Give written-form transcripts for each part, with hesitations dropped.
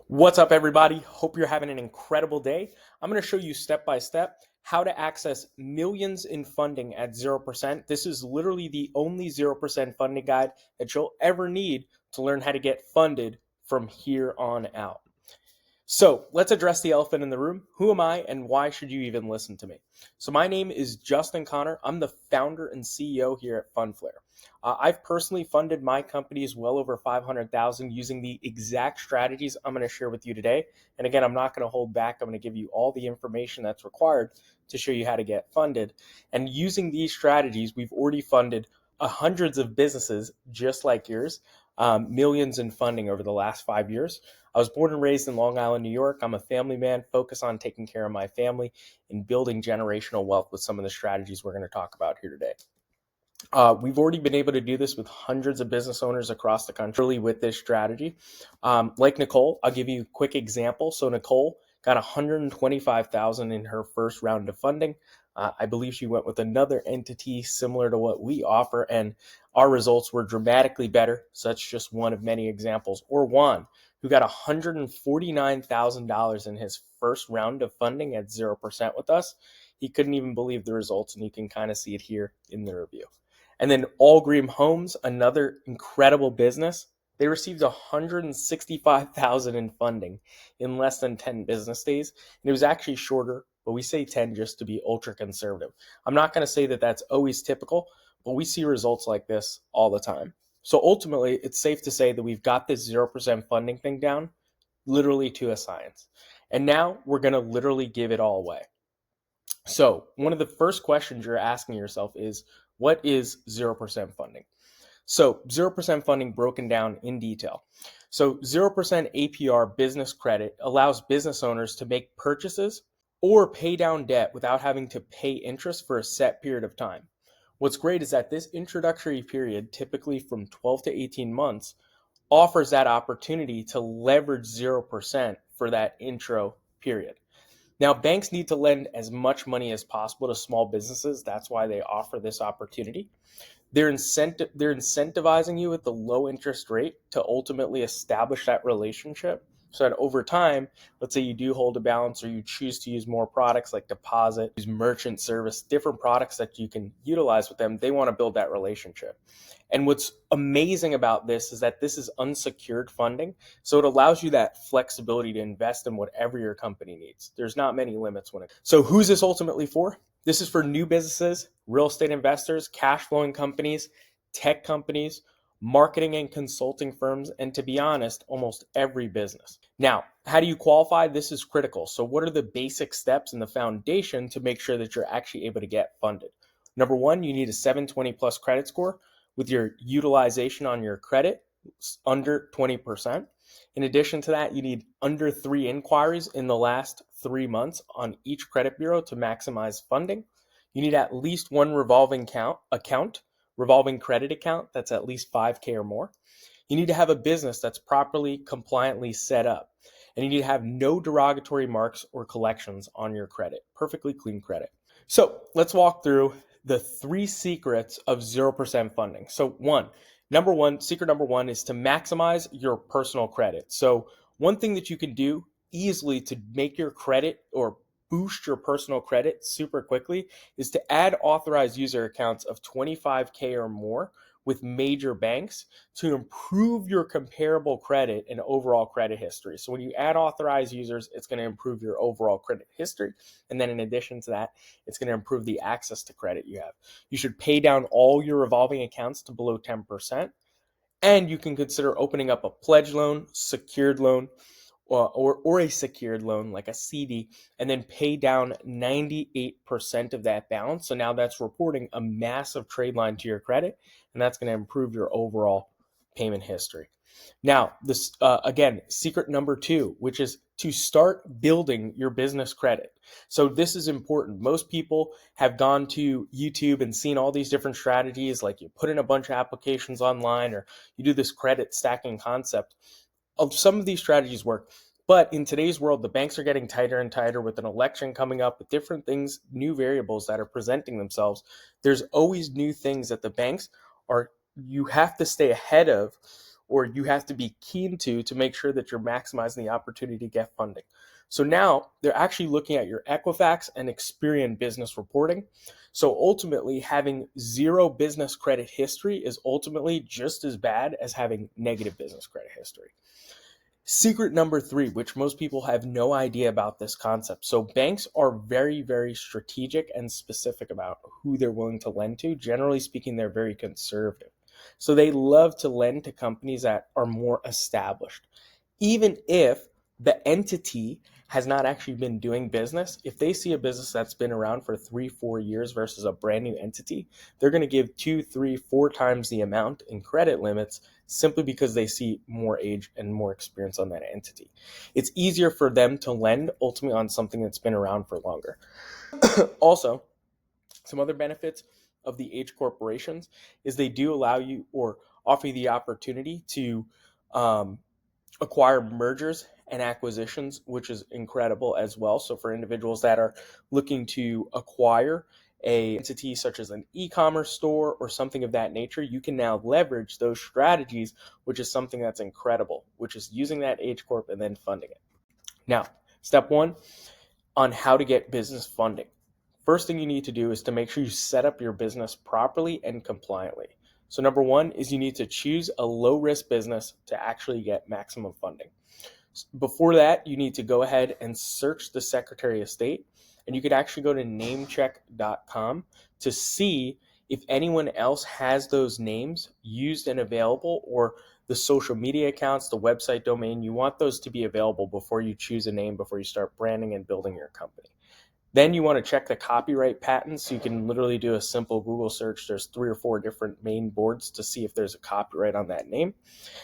What's up, everybody? Hope you're having an incredible day. I'm going to show you step by step how to access millions in funding at 0%. This is literally the only 0% funding guide that you'll ever need to learn how to get funded from here on out. So let's address the elephant in the room. Who am I and why should you even listen to me? So my name is Justin Connor. I'm the founder and CEO here at Funflare. I've personally funded my companies well over 500,000 using the exact strategies I'm going to share with you today. And again, I'm not going to hold back. I'm going to give you all the information that's required to show you how to get funded. And using these strategies, we've already funded hundreds of businesses just like yours, millions in funding over the last 5 years. I was born and raised in Long Island, New York. I'm a family man, focused on taking care of my family and building generational wealth with some of the strategies we're going to talk about here today. We've already been able to do this with hundreds of business owners across the country with this strategy. Like Nicole, I'll give you a quick example. So Nicole got $125,000 in her first round of funding. I believe she went with another entity similar to what we offer, and our results were dramatically better. So that's just one of many examples. Or Juan, who got $149,000 in his first round of funding at 0% with us. He couldn't even believe the results, and you can kind of see it here in the review. And then Allgream Homes, another incredible business, they received $165,000 in funding in less than 10 business days. And it was actually shorter, but we say 10 just to be ultra conservative. I'm not going to say that that's always typical, but we see results like this all the time. So ultimately, it's safe to say that we've got this 0% funding thing down literally to a science. And now we're going to literally give it all away. So one of the first questions you're asking yourself is, what is 0% funding? So 0% funding broken down in detail. So 0% APR business credit allows business owners to make purchases or pay down debt without having to pay interest for a set period of time. What's great is that this introductory period, typically from 12 to 18 months, offers that opportunity to leverage 0% for that intro period. Now, banks need to lend as much money as possible to small businesses. That's why they offer this opportunity. They're incentivizing you with the low interest rate to ultimately establish that relationship so that over time, let's say you do hold a balance or you choose to use more products like deposit, use merchant service, different products that you can utilize with them, they want to build that relationship. And what's amazing about this is that this is unsecured funding. So it allows you that flexibility to invest in whatever your company needs. There's not many limits So who's this ultimately for? This is for new businesses, real estate investors, cash flowing companies, tech companies, marketing and consulting firms, and to be honest, almost every business. Now, how do you qualify? This is critical. So what are the basic steps and the foundation to make sure that you're actually able to get funded? Number one, you need a 720 plus credit score with your utilization on your credit under 20%. In addition to that, you need under 3 inquiries in the last 3 months on each credit bureau to maximize funding. You need at least one revolving credit account that's at least 5K or more. You need to have a business that's properly compliantly set up. And you need to have no derogatory marks or collections on your credit, perfectly clean credit. So let's walk through the 3 secrets of 0% funding. So secret number one is to maximize your personal credit. So one thing that you can do easily to make your credit or boost your personal credit super quickly is to add authorized user accounts of 25K or more with major banks to improve your comparable credit and overall credit history. So when you add authorized users, it's going to improve your overall credit history. And then in addition to that, it's going to improve the access to credit you have. You should pay down all your revolving accounts to below 10%. And you can consider opening up a pledge loan, secured loan, or a secured loan like a CD, and then pay down 98% of that balance. So now that's reporting a massive trade line to your credit, and that's going to improve your overall payment history. Now, this again, secret number 2, which is to start building your business credit. So this is important. Most people have gone to YouTube and seen all these different strategies, like you put in a bunch of applications online or you do this credit stacking concept. Some of these strategies work, but in today's world, the banks are getting tighter and tighter with an election coming up, with different things, new variables that are presenting themselves. There's always new things that the banks you have to stay ahead of, or you have to be keen to make sure that you're maximizing the opportunity to get funding. So now they're actually looking at your Equifax and Experian business reporting. So ultimately, having zero business credit history is ultimately just as bad as having negative business credit history. Secret number 3, which most people have no idea about this concept. So banks are very, very strategic and specific about who they're willing to lend to. Generally speaking, they're very conservative. So they love to lend to companies that are more established. Even if the entity has not actually been doing business, if they see a business that's been around for 3-4 years versus a brand new entity, they're going to give 2, 3, 4 times the amount in credit limits simply because they see more age and more experience on that entity. It's easier for them to lend ultimately on something that's been around for longer. Also, some other benefits of the H corporations is they do allow you or offer you the opportunity to acquire mergers and acquisitions, which is incredible as well. So for individuals that are looking to acquire a entity such as an e-commerce store or something of that nature, you can now leverage those strategies, which is something that's incredible, which is using that H Corp and then funding it. Now, step 1 on how to get business funding. First thing you need to do is to make sure you set up your business properly and compliantly. So number 1 is you need to choose a low-risk business to actually get maximum funding. Before that, you need to go ahead and search the Secretary of State, and you could actually go to namecheck.com to see if anyone else has those names used and available, or the social media accounts, the website domain. You want those to be available before you choose a name, before you start branding and building your company. Then you want to check the copyright patents. So you can literally do a simple Google search. There's 3 or 4 different main boards to see if there's a copyright on that name.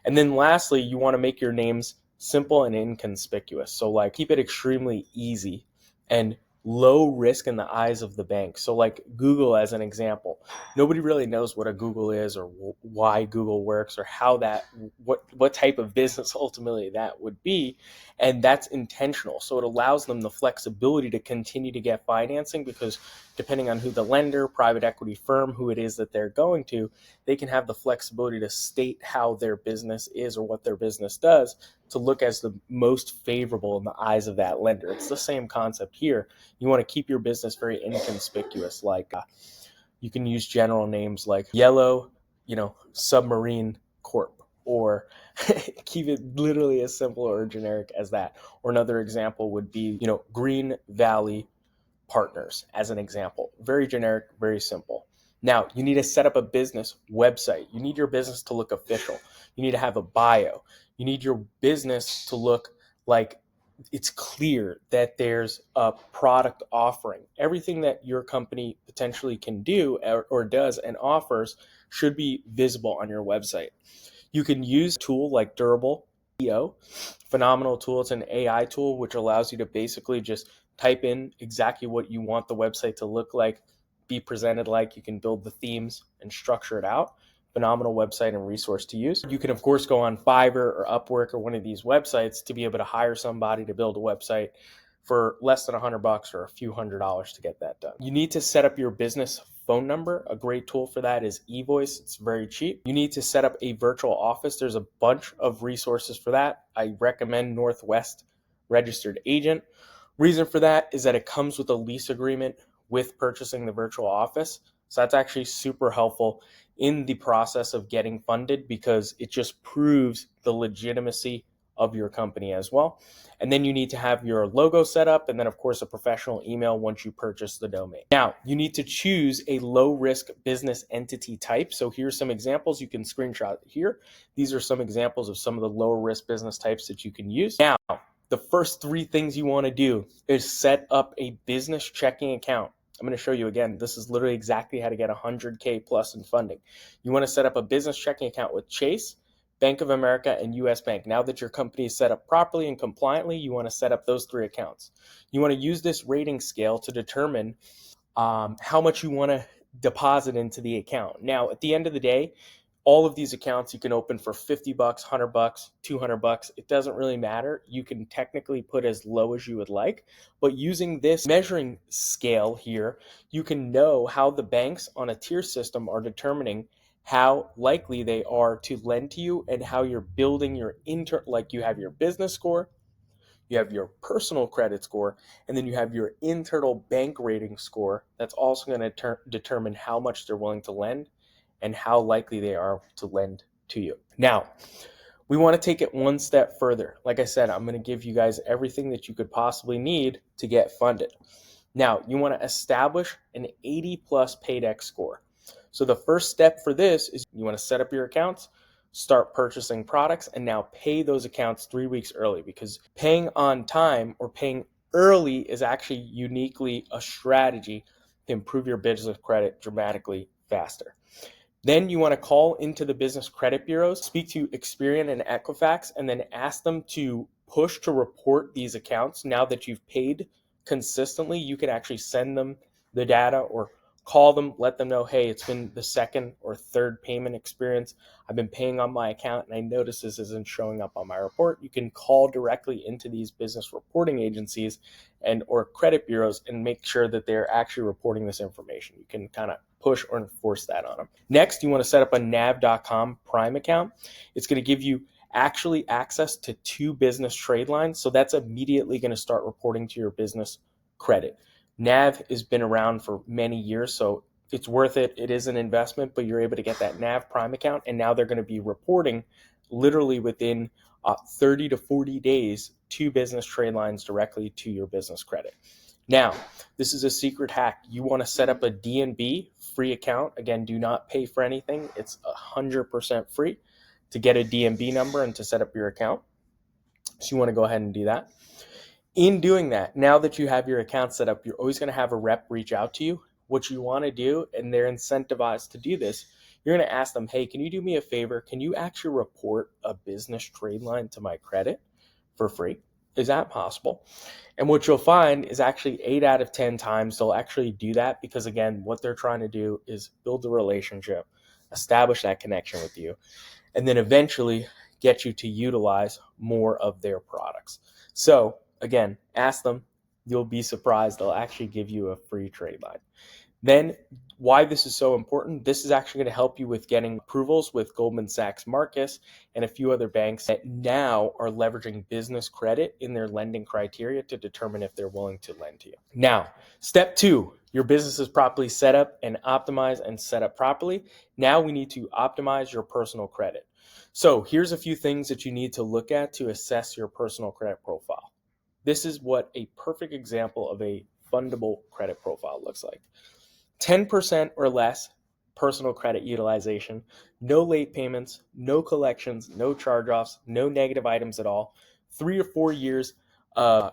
And then lastly, you want to make your names simple and inconspicuous. So like keep it extremely easy and low risk in the eyes of the bank. So like Google as an example, nobody really knows what a Google is or why Google works or how that, what type of business ultimately that would be. And that's intentional. So it allows them the flexibility to continue to get financing because depending on who the lender, private equity firm, who it is that they're going to, they can have the flexibility to state how their business is or what their business does to look as the most favorable in the eyes of that lender. It's the same concept here. You want to keep your business very inconspicuous. Like you can use general names like Yellow, Submarine Corp, or keep it literally as simple or generic as that. Or another example would be, Green Valley Partners as an example. Very generic, very simple. Now, you need to set up a business website. You need your business to look official. You need to have a bio. You need your business to look like it's clear that there's a product offering. Everything that your company potentially can do or does and offers should be visible on your website. You can use a tool like Durable SEO, phenomenal tool. It's an AI tool which allows you to basically just type in exactly what you want the website to look like, be presented like. You can build the themes and structure it out. Phenomenal website and resource to use. You can, of course, go on Fiverr or Upwork or one of these websites to be able to hire somebody to build a website for less than $100 or a few $100s to get that done. You need to set up your business phone number. A great tool for that is eVoice. It's very cheap. You need to set up a virtual office. There's a bunch of resources for that. I recommend Northwest Registered Agent. Reason for that is that it comes with a lease agreement with purchasing the virtual office. So that's actually super helpful in the process of getting funded because it just proves the legitimacy of your company as well. And then you need to have your logo set up and then, of course, a professional email once you purchase the domain. Now, you need to choose a low-risk business entity type. So here's some examples you can screenshot here. These are some examples of some of the lower-risk business types that you can use. Now, the first 3 things you want to do is set up a business checking account. I'm going to show you again. This is literally exactly how to get $100K plus in funding. You want to set up a business checking account with Chase, Bank of America, and US Bank. Now that your company is set up properly and compliantly, you want to set up those 3 accounts. You want to use this rating scale to determine how much you want to deposit into the account. Now, at the end of the day, all of these accounts you can open for $50, $100, $200. It doesn't really matter. You can technically put as low as you would like, but using this measuring scale here, you can know how the banks on a tier system are determining how likely they are to lend to you and how you're building your like you have your business score, you have your personal credit score, and then you have your internal bank rating score. That's also going to determine how much they're willing to lend and how likely they are to lend to you. Now, we want to take it one step further. Like I said, I'm going to give you guys everything that you could possibly need to get funded. Now, you want to establish an 80 plus Paydex score. So the first step for this is you want to set up your accounts, start purchasing products, and now pay those accounts 3 weeks early, because paying on time or paying early is actually uniquely a strategy to improve your business credit dramatically faster. Then you want to call into the business credit bureaus, speak to Experian and Equifax, and then ask them to push to report these accounts. Now that you've paid consistently, you can actually send them the data or call them, let them know, hey, it's been the second or third payment experience. I've been paying on my account and I notice this isn't showing up on my report. You can call directly into these business reporting agencies and or credit bureaus and make sure that they're actually reporting this information. You can kind of push or enforce that on them. Next, you want to set up a nav.com Prime account. It's going to give you actually access to 2 business trade lines. So that's immediately going to start reporting to your business credit. Nav has been around for many years, so it's worth it. It is an investment, but you're able to get that Nav Prime account, and now they're going to be reporting literally within 30 to 40 days 2 business trade lines directly to your business credit. Now, this is a secret hack. You want to set up a DNB free account. Again, do not pay for anything. It's 100% free to get a DNB number and to set up your account. So you want to go ahead and do that. In doing that, now that you have your account set up, you're always going to have a rep reach out to you. What you want to do, and they're incentivized to do this, you're going to ask them, hey, can you do me a favor? Can you actually report a business trade line to my credit for free? Is that possible? And what you'll find is actually 8 out of 10 times they'll actually do that, because again, what they're trying to do is build a relationship, establish that connection with you, and then eventually get you to utilize more of their products. So again, ask them. You'll be surprised. They'll actually give you a free trade line. Then why this is so important, this is actually going to help you with getting approvals with Goldman Sachs Marcus and a few other banks that now are leveraging business credit in their lending criteria to determine if they're willing to lend to you. Now, step 2, your business is properly set up and optimized and set up properly. Now we need to optimize your personal credit. So here's a few things that you need to look at to assess your personal credit profile. This is what a perfect example of a fundable credit profile looks like. 10% or less personal credit utilization, no late payments, no collections, no charge-offs, no negative items at all, 3 or 4 years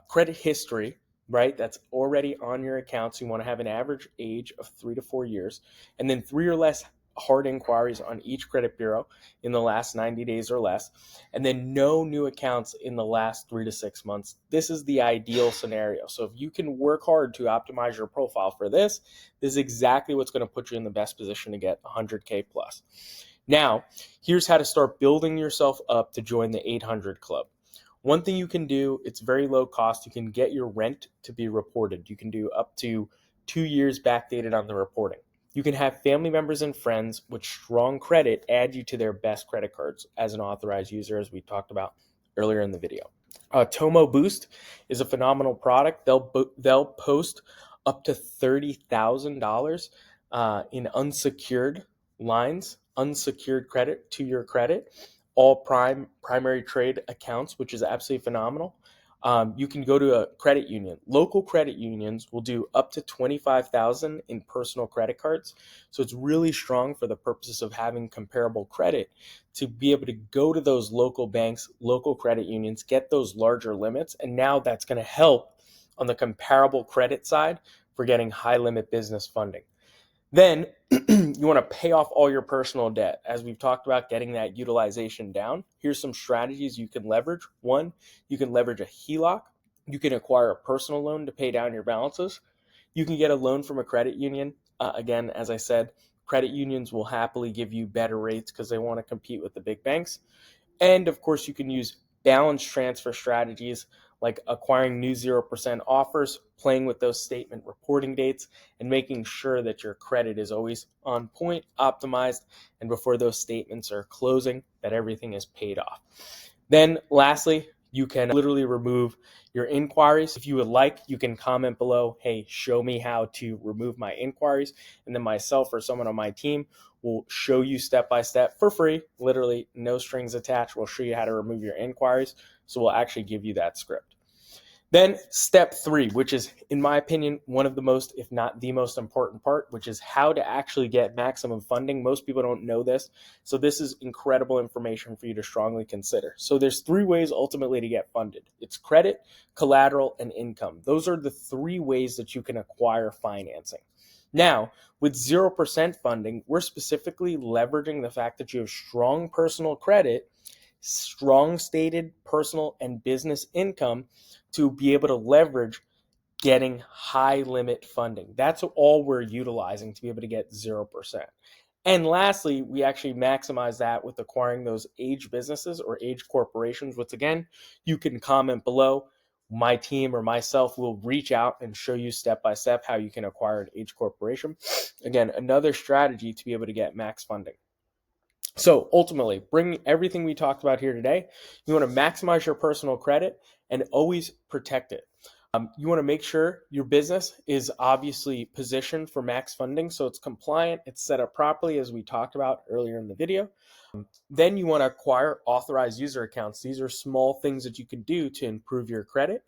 credit history, right? That's already on your account. So you want to have an average age of 3 to 4 years, and then 3 or less hard inquiries on each credit bureau in the last 90 days or less, and then no new accounts in the last 3 to 6 months. This is the ideal scenario. So if you can work hard to optimize your profile for this, this is exactly what's going to put you in the best position to get 100K plus. Now, here's how to start building yourself up to join the 800 Club. One thing you can do, it's very low cost. You can get your rent to be reported. You can do up to 2 years backdated on the reporting. You can have family members and friends with strong credit add you to their best credit cards as an authorized user, as we talked about earlier in the video. Tomo Boost is a phenomenal product. They'll post up to $30,000 in unsecured lines, unsecured credit to your credit, all primary trade accounts, which is absolutely phenomenal. You can go to a credit union. Local credit unions will do up to $25,000 in personal credit cards. So it's really strong for the purposes of having comparable credit to be able to go to those local banks, local credit unions, get those larger limits. And now that's going to help on the comparable credit side for getting high limit business funding. Then you want to pay off all your personal debt. As we've talked about, getting that utilization down. Here's some strategies you can leverage. 1, you can leverage a HELOC. You can acquire a personal loan to pay down your balances. You can get a loan from a credit union. Again, as I said, credit unions will happily give you better rates because they want to compete with the big banks. And of course, you can use balance transfer strategies like acquiring new 0% offers, playing with those statement reporting dates, and making sure that your credit is always on point, optimized, and before those statements are closing, that everything is paid off. Then lastly, you can literally remove your inquiries. If you would like, you can comment below, hey, show me how to remove my inquiries. And then myself or someone on my team will show you step by step for free, literally no strings attached. We'll show you how to remove your inquiries. So we'll actually give you that script. Then step 3, which is, in my opinion, one of the most, if not the most important part, which is how to actually get maximum funding. Most people don't know this. So this is incredible information for you to strongly consider. So there's 3 ways ultimately to get funded. It's credit, collateral, and income. Those are the 3 ways that you can acquire financing. Now, with 0% funding, we're specifically leveraging the fact that you have strong personal credit, strong stated personal and business income to be able to leverage getting high limit funding. That's all we're utilizing to be able to get 0%. And lastly, we actually maximize that with acquiring those age businesses or age corporations, which again, you can comment below. My team or myself will reach out and show you step by step how you can acquire an age corporation. Again, another strategy to be able to get max funding. So ultimately, bring everything we talked about here today. You want to maximize your personal credit and always protect it. You want to make sure your business is obviously positioned for max funding, so it's compliant, it's set up properly, as we talked about earlier in the video. Then you want to acquire authorized user accounts. These are small things that you can do to improve your credit.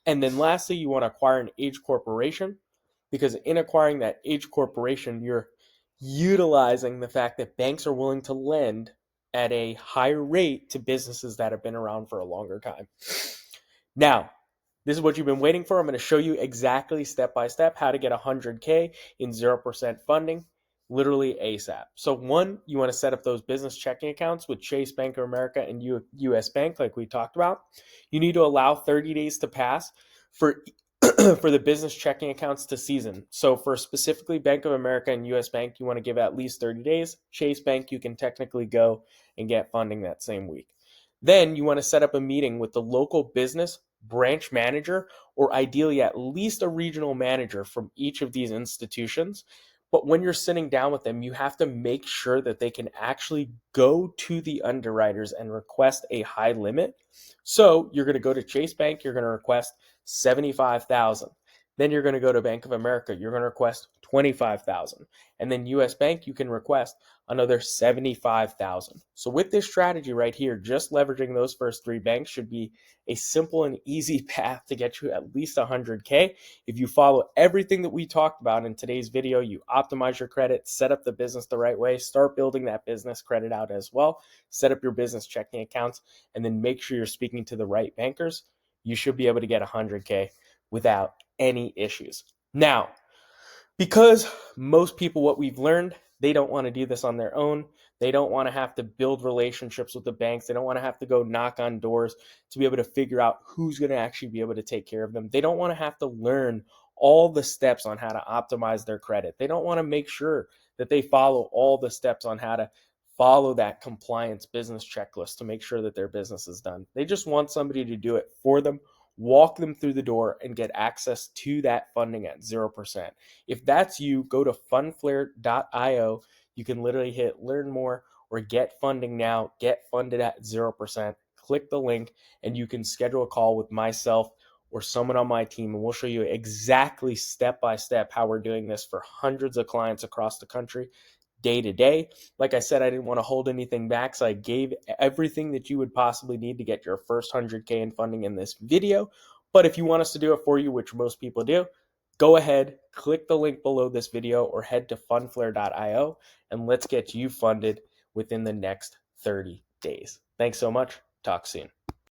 And then lastly, you want to acquire an age corporation, because in acquiring that age corporation, you're utilizing the fact that banks are willing to lend at a higher rate to businesses that have been around for a longer time. Now, this is what you've been waiting for. I'm going to show you exactly step by step how to get 100K in 0% funding, literally ASAP. So 1, you want to set up those business checking accounts with Chase, Bank of America, and US Bank, like we talked about. You need to allow 30 days to pass for for the business checking accounts to season. So for specifically Bank of America and US Bank, you want to give at least 30 days. Chase Bank, you can technically go and get funding that same week. Then you want to set up a meeting with the local business branch manager, or ideally at least a regional manager from each of these institutions. But when you're sitting down with them, you have to make sure that they can actually go to the underwriters and request a high limit. So you're going to go to Chase Bank, you're going to request $75,000. Then you're going to go to Bank of America, you're going to request $25,000. And then US Bank, you can request another $75,000. So with this strategy right here, just leveraging those first 3 banks should be a simple and easy path to get you at least 100K. If you follow everything that we talked about in today's video, you optimize your credit, set up the business the right way, start building that business credit out as well, set up your business checking accounts, and then make sure you're speaking to the right bankers, you should be able to get 100K without any issues. Now, because most people, what we've learned, they don't want to do this on their own. They don't want to have to build relationships with the banks. They don't want to have to go knock on doors to be able to figure out who's going to actually be able to take care of them. They don't want to have to learn all the steps on how to optimize their credit. They don't want to make sure that they follow all the steps on how to follow that compliance business checklist to make sure that their business is done. They just want somebody to do it for them, walk them through the door, and get access to that funding at 0%. If that's you, go to funflare.io. You can literally hit learn more or get funding now, get funded at 0%. Click the link and you can schedule a call with myself or someone on my team, and we'll show you exactly step by step how we're doing this for hundreds of clients across the country, day to day. Like I said, I didn't want to hold anything back, so I gave everything that you would possibly need to get your first 100K in funding in this video. But if you want us to do it for you, which most people do, go ahead, click the link below this video or head to funflare.io and let's get you funded within the next 30 days. Thanks so much. Talk soon.